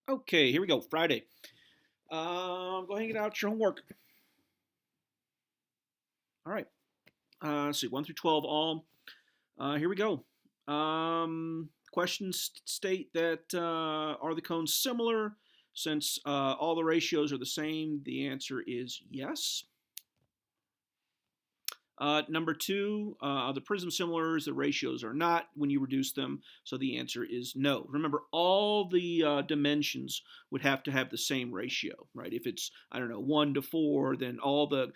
Okay, here we go. Friday. Go ahead and get out your homework. All right. Let's see, 1 through 12 all. Here we go. Questions state that are the cones similar? Since all the ratios are the same, the answer is yes. Number two, the prism similars, the ratios are not when you reduce them, so the answer is no. Remember, all the dimensions would have to have the same ratio, right? If it's, I don't know, 1 to 4, then all the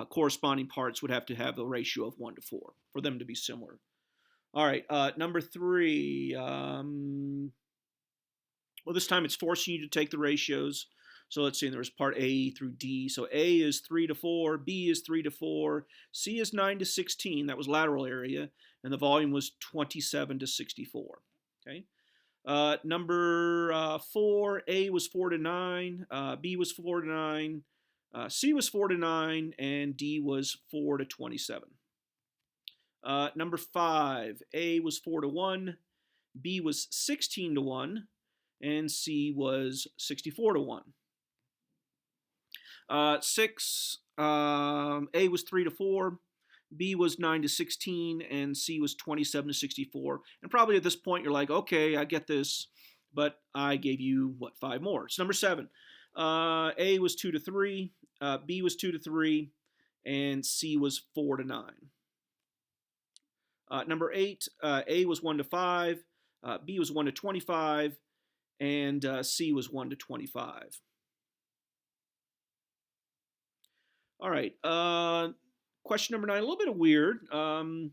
corresponding parts would have to have a ratio of 1 to 4 for them to be similar. All right, number three. Well, this time it's forcing you to take the ratios. So let's see, there's part A through D. So A is 3 to 4, B is 3 to 4, C is 9 to 16, that was lateral area, and the volume was 27 to 64. Okay. Number 4, A was 4 to 9, B was 4 to 9, C was 4 to 9, and D was 4 to 27. Number 5, A was 4 to 1, B was 16 to 1, and C was 64 to 1. 6, A was 3 to 4, B was 9 to 16, and C was 27 to 64. And probably at this point you're like, okay, I get this, but I gave you, what, 5 more. So number 7, A was 2 to 3, B was 2 to 3, and C was 4 to 9. Number 8, A was 1 to 5, B was 1 to 25, and C was 1 to 25. All right. Question number 9, a little bit of weird. The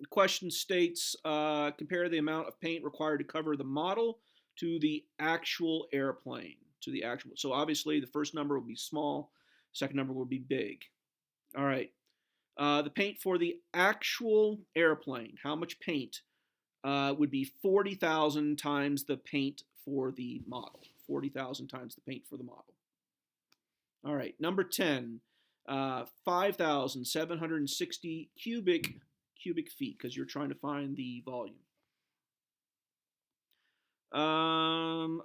question states, compare the amount of paint required to cover the model to the actual airplane. So obviously the first number will be small, second number will be big. All right. The paint for the actual airplane, how much paint would be 40,000 times the paint for the model. 40,000 times the paint for the model. All right, number 10, 5,760 cubic feet, because you're trying to find the volume.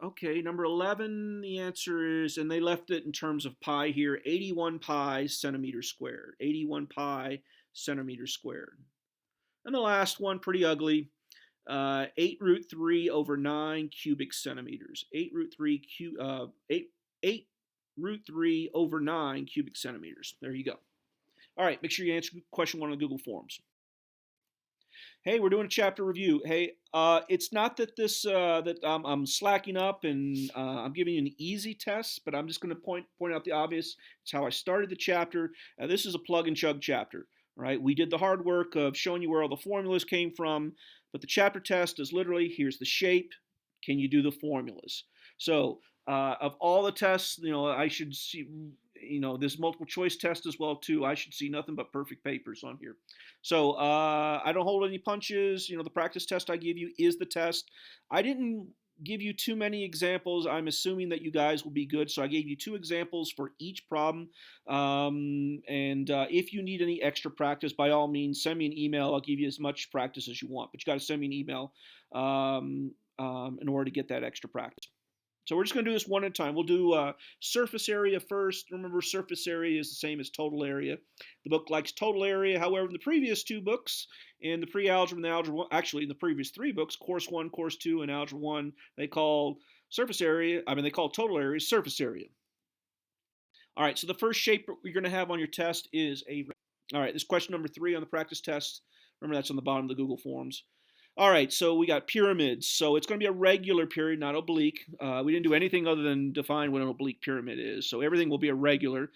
Okay, number 11, the answer is, and they left it in terms of pi here, 81 pi centimeters squared. 81 pi centimeters squared. And the last one, pretty ugly, 8 root 3 over 9 cubic centimeters. 8 root 3 8 root 3 over 9 cubic centimeters. There you go. All right, make sure you answer question 1 on the Google Forms. Hey, we're doing a chapter review. Hey, it's not that I'm slacking up and I'm giving you an easy test, but I'm just going to point out the obvious. It's how I started the chapter. This is a plug and chug chapter. All right, we did the hard work of showing you where all the formulas came from, but the chapter test is literally, here's the shape. Can you do the formulas? So of all the tests, I should see, this multiple choice test as well too. I should see nothing but perfect papers on here. So I don't hold any punches. The practice test I give you is the test. I didn't give you too many examples. I'm assuming that you guys will be good. So I gave you 2 examples for each problem. And if you need any extra practice, by all means, send me an email. I'll give you as much practice as you want. But you got to send me an email in order to get that extra practice. So we're just going to do this one at a time. We'll do surface area first. Remember, surface area is the same as total area. The book likes total area. However, in the previous 2 books, in the pre-algebra and the algebra 1, actually in the previous 3 books, course 1, course 2, and algebra 1, they call total area surface area. All right, so the first shape you're going to have on your test is all right, this is question number 3 on the practice test. Remember, that's on the bottom of the Google Forms. All right, so we got pyramids. So it's going to be a regular pyramid, not oblique. We didn't do anything other than define what an oblique pyramid is. So everything will be a regular.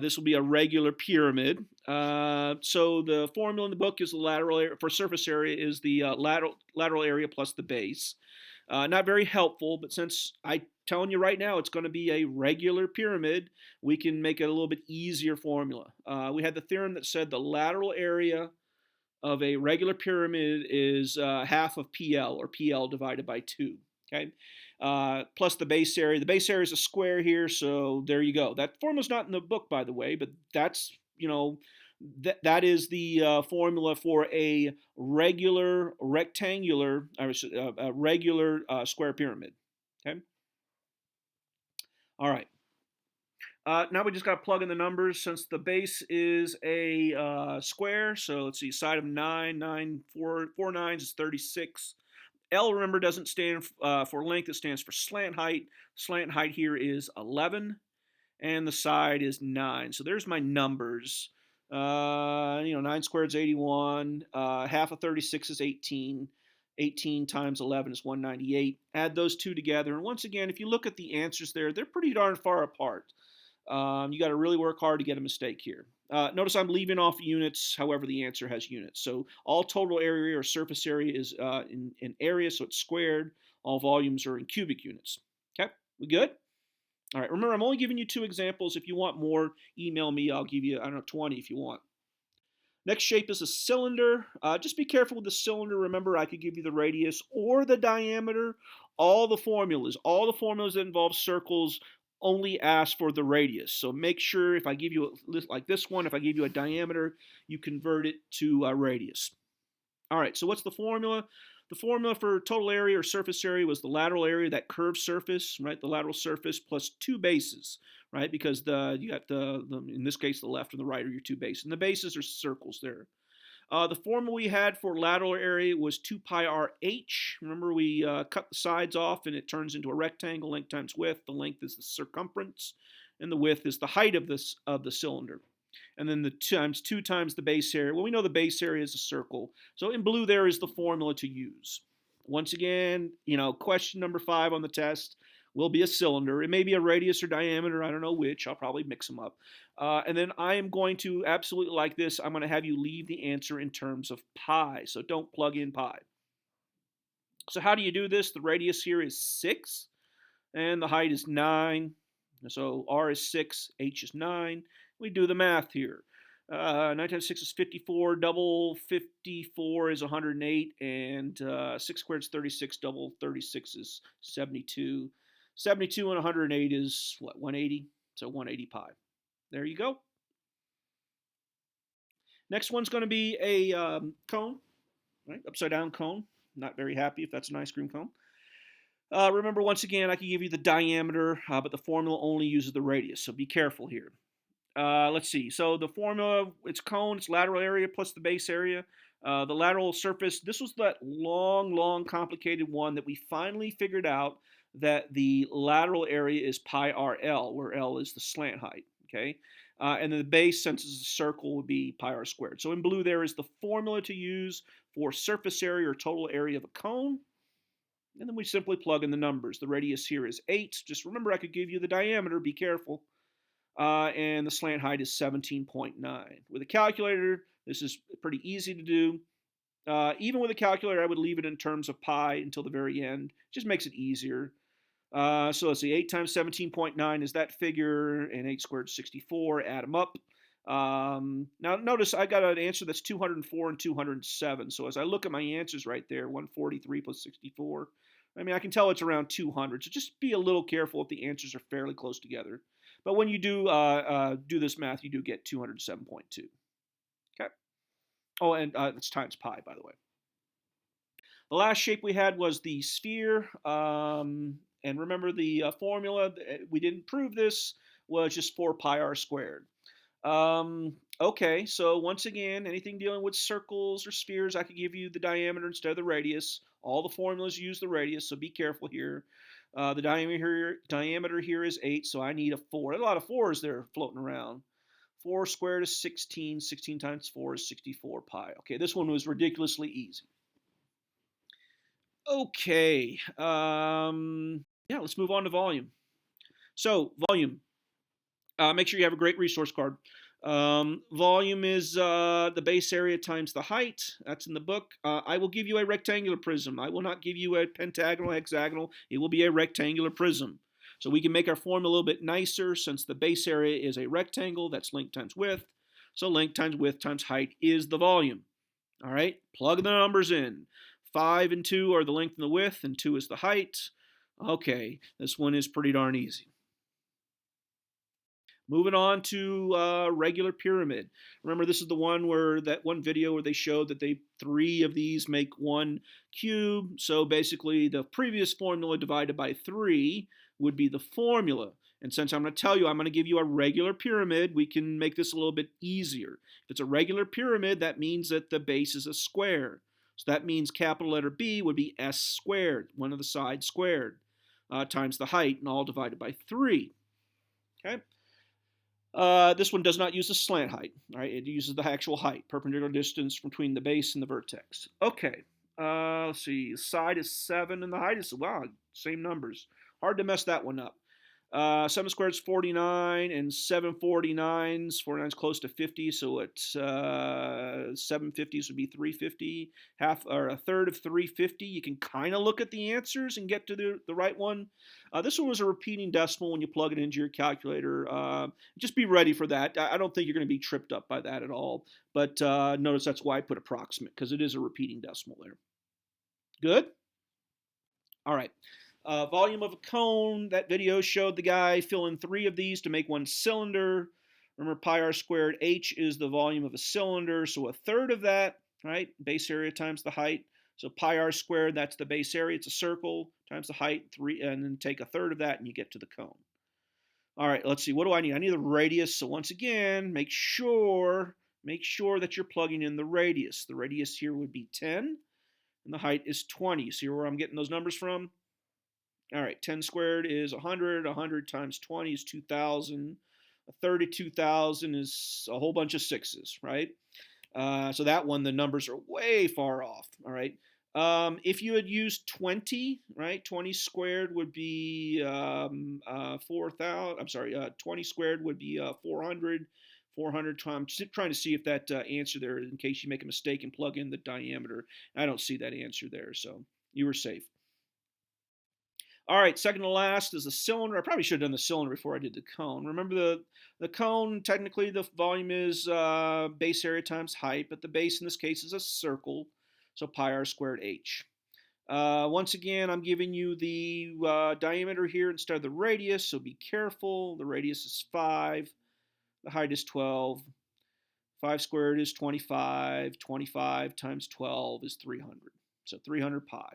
This will be a regular pyramid. So the formula in the book is the lateral area for surface area is the lateral area plus the base. Not very helpful, but since I'm telling you right now it's going to be a regular pyramid, we can make it a little bit easier formula. We had the theorem that said the lateral area of a regular pyramid is half of PL, or PL divided by 2. Okay, plus the base area. The base area is a square here, so there you go. That formula's not in the book, by the way, but that's, that is the formula for a regular rectangular, a regular square pyramid. Okay. All right. Now we just got to plug in the numbers since the base is a square. So let's see, side of 4 nines is 36. L, remember, doesn't stand for length. It stands for slant height. Slant height here is 11, and the side is 9. So there's my numbers. 9 squared is 81. Half of 36 is 18. 18 times 11 is 198. Add those two together. And once again, if you look at the answers there, they're pretty darn far apart. You got to really work hard to get a mistake here. Notice I'm leaving off units, however the answer has units. So all total area or surface area is in area, so it's squared. All volumes are in cubic units. Okay, we good? All right, remember I'm only giving you 2 examples. If you want more, email me. I'll give you, I don't know, 20 if you want. Next shape is a cylinder. Just be careful with the cylinder. Remember, I could give you the radius or the diameter. All the formulas that involve circles only ask for the radius. So make sure if I give you like this one, if I give you a diameter, you convert it to a radius. All right, so what's the formula? The formula for total area or surface area was the lateral area, that curved surface, right? The lateral surface plus 2 bases, right? Because you got in this case, the left and the right are your 2 bases. And the bases are circles there. The formula we had for lateral area was 2 pi r h. Remember, we cut the sides off and it turns into a rectangle, length times width. The length is the circumference, and the width is the height of the cylinder. And then the 2 times the base area. Well, we know the base area is a circle. So in blue there is the formula to use. Once again, question number 5 on the test will be a cylinder. It may be a radius or diameter. I don't know which. I'll probably mix them up. And then I am going to, absolutely like this, I'm going to have you leave the answer in terms of pi. So don't plug in pi. So how do you do this? The radius here is 6, and the height is 9. So r is 6, h is 9. We do the math here. 9 times 6 is 54, double 54 is 108, and 6 squared is 36, double 36 is 72. 72 and 108 is, what, 180? So 180 pi. There you go. Next one's going to be a cone, right? Upside down cone. Not very happy if that's an ice cream cone. Remember, once again, I can give you the diameter, but the formula only uses the radius, so be careful here. Let's see. So the formula, it's cone, it's lateral area plus the base area. The lateral surface, this was that long, complicated one that we finally figured out that the lateral area is pi RL, where L is the slant height, okay? And then the base, since it's a circle, would be pi r squared. So in blue there is the formula to use for surface area or total area of a cone. And then we simply plug in the numbers. The radius here is 8. Just remember I could give you the diameter, be careful. And the slant height is 17.9. With a calculator, this is pretty easy to do. Even with a calculator, I would leave it in terms of pi until the very end. Just makes it easier. So let's see, 8 times 17.9 is that figure, and 8 squared is 64. Add them up. Now notice I got an answer that's 204 and 207. So as I look at my answers right there, 143 plus 64, I mean, I can tell it's around 200. So just be a little careful if the answers are fairly close together. But when you do do this math, you do get 207.2. Okay. Oh, and it's times pi, by the way. The last shape we had was the sphere. And remember the formula, we didn't prove this, was just 4 pi r squared. Okay, so once again, anything dealing with circles or spheres, I could give you the diameter instead of the radius. All the formulas use the radius, so be careful here. The diameter here is 8, so I need a 4. There's a lot of 4s there floating around. 4 squared is 16. 16 times 4 is 64 pi. Okay, this one was ridiculously easy. Okay, yeah, let's move on to volume. So, volume. Make sure you have a great resource card. Volume is the base area times the height. That's in the book. I will give you a rectangular prism. I will not give you a pentagonal, hexagonal. It will be a rectangular prism. So we can make our form a little bit nicer since the base area is a rectangle. That's length times width. So length times width times height is the volume. All right, plug the numbers in. 5 and 2 are the length and the width, and 2 is the height. Okay, this one is pretty darn easy. Moving on to regular pyramid. Remember, this is the one where that one video where they showed that three of these make one cube. So basically, the previous formula divided by 3 would be the formula. And since I'm going to tell you, I'm going to give you a regular pyramid, we can make this a little bit easier. If it's a regular pyramid, that means that the base is a square. So that means capital letter B would be S squared, one of the sides squared, times the height, and all divided by 3. Okay. This one does not use the slant height. Right? It uses the actual height, perpendicular distance between the base and the vertex. Okay. Let's see. The side is 7 and the height is, wow, same numbers. Hard to mess that one up. 7 squared is 49, and 7 49s. 49 is close to 50, so it's 750s would be 350. Half or a third of 350. You can kind of look at the answers and get to the right one. This one was a repeating decimal when you plug it into your calculator. Just be ready for that. I don't think you're going to be tripped up by that at all. But notice that's why I put approximate, because it is a repeating decimal there. Good? All right. Volume of a cone, that video showed the guy filling 3 of these to make one cylinder. Remember, pi r squared h is the volume of a cylinder, so a third of that, right, base area times the height. So pi r squared, that's the base area, it's a circle, times the height, 3, and then take a third of that and you get to the cone. All right, let's see, what do I need? I need the radius, so once again, make sure that you're plugging in the radius. The radius here would be 10, and the height is 20. See where I'm getting those numbers from? All right, 10 squared is 100. 100 times 20 is 2,000. A third of 2,000 is a whole bunch of 6s, right? So that one, the numbers are way far off, all right? If you had used 20, right, 20 squared would be 4,000. I'm sorry, 20 squared would be 400. 400 times, trying to see if that answer there, in case you make a mistake and plug in the diameter. I don't see that answer there, so you were safe. All right, second to last is the cylinder. I probably should have done the cylinder before I did the cone. Remember the cone, technically the volume is base area times height, but the base in this case is a circle, so pi r squared h. Once again, I'm giving you the diameter here instead of the radius, so be careful. The radius is 5, the height is 12. 5 squared is 25. 25 times 12 is 300. So 300 pi.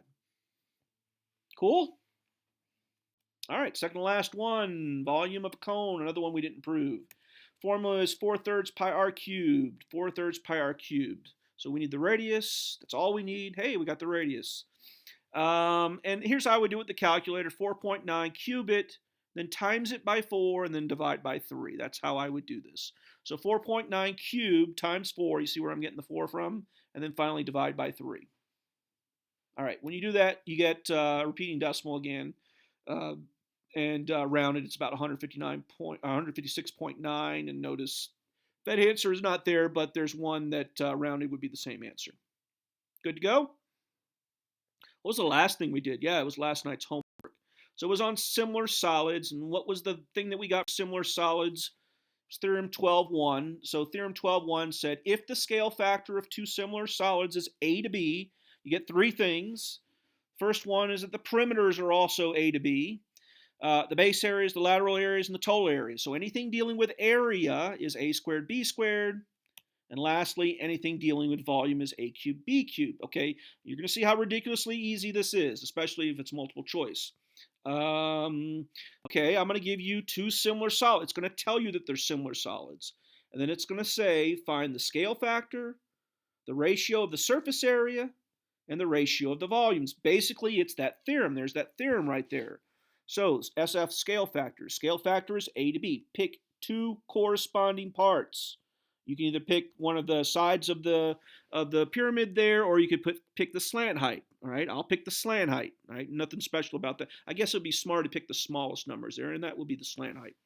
Cool? All right, second to last one, volume of a cone, another one we didn't prove. Formula is 4/3 pi r cubed, 4/3 pi r cubed. So we need the radius, that's all we need. Hey, we got the radius. And here's how I would do it with the calculator, 4.9 cube it, then times it by 4, and then divide by 3. That's how I would do this. So 4.9 cubed times 4, you see where I'm getting the 4 from, and then finally divide by 3. All right, when you do that, you get repeating decimal again. And rounded, it's about 156.9. And notice that answer is not there, but there's one that rounded would be the same answer. Good to go? What was the last thing we did? Yeah, it was last night's homework. So it was on similar solids. And what was the thing that we got for similar solids? It was Theorem 12.1. So Theorem 12.1 said if the scale factor of two similar solids is A to B, you get 3 things. First one is that the perimeters are also A to B. The base areas, the lateral areas, and the total areas. So anything dealing with area is A squared, B squared. And lastly, anything dealing with volume is A cubed, B cubed. Okay, you're going to see how ridiculously easy this is, especially if it's multiple choice. Okay, I'm going to give you 2 similar solids. It's going to tell you that they're similar solids. And then it's going to say, find the scale factor, the ratio of the surface area, and the ratio of the volumes. Basically, it's that theorem. There's that theorem right there. So SF scale factor. Scale factor is A to B. Pick 2 corresponding parts. You can either pick one of the sides of the pyramid there, or you could pick the slant height. All right, I'll pick the slant height. All right, nothing special about that. I guess it would be smart to pick the smallest numbers there, and that would be the slant height.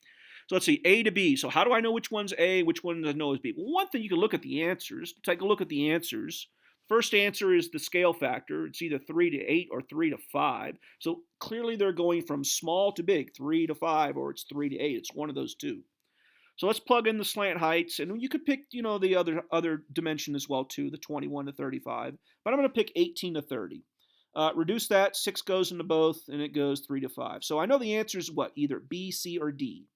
So let's see, A to B. So how do I know which one's A, which one I know is B? Well, one thing, you can look at the answers. Take a look at the answers. First answer is the scale factor. It's either 3 to 8 or 3 to 5. So clearly they're going from small to big, 3 to 5, or it's 3 to 8. It's one of those two. So let's plug in the slant heights, and you could pick, the other dimension as well too, the 21 to 35. But I'm going to pick 18 to 30. Reduce that, 6 goes into both, and it goes 3 to 5. So I know the answer is what? Either B, C, or D.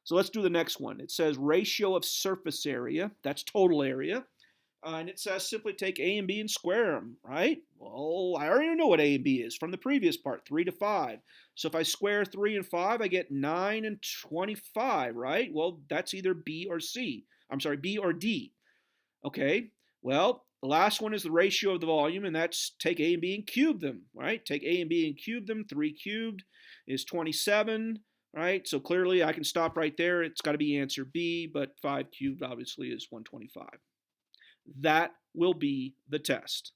So let's do the next one. It says ratio of surface area. That's total area. And it says simply take A and B and square them, right? Well, I already know what A and B is from the previous part, 3 to 5. So if I square 3 and 5, I get 9 and 25, right? Well, that's either B or C. I'm sorry, B or D. Okay, well, the last one is the ratio of the volume, and that's take A and B and cube them, right? Take A and B and cube them. 3 cubed is 27, right? So clearly I can stop right there. It's got to be answer B, but 5 cubed obviously is 125. That will be the test.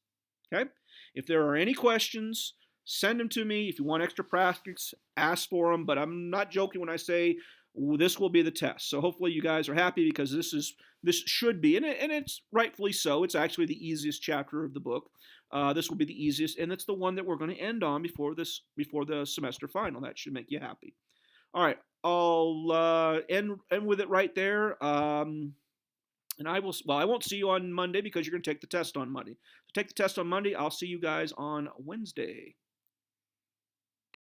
Okay? If there are any questions, send them to me. If you want extra practice, ask for them. But I'm not joking when I say this will be the test. So hopefully you guys are happy because this should be, and it's rightfully so. It's actually the easiest chapter of the book. This will be the easiest, and it's the one that we're going to end on before the semester final. That should make you happy. All right, I'll end with it right there. And I won't see you on Monday because you're going to take the test on Monday. So take the test on Monday. I'll see you guys on Wednesday.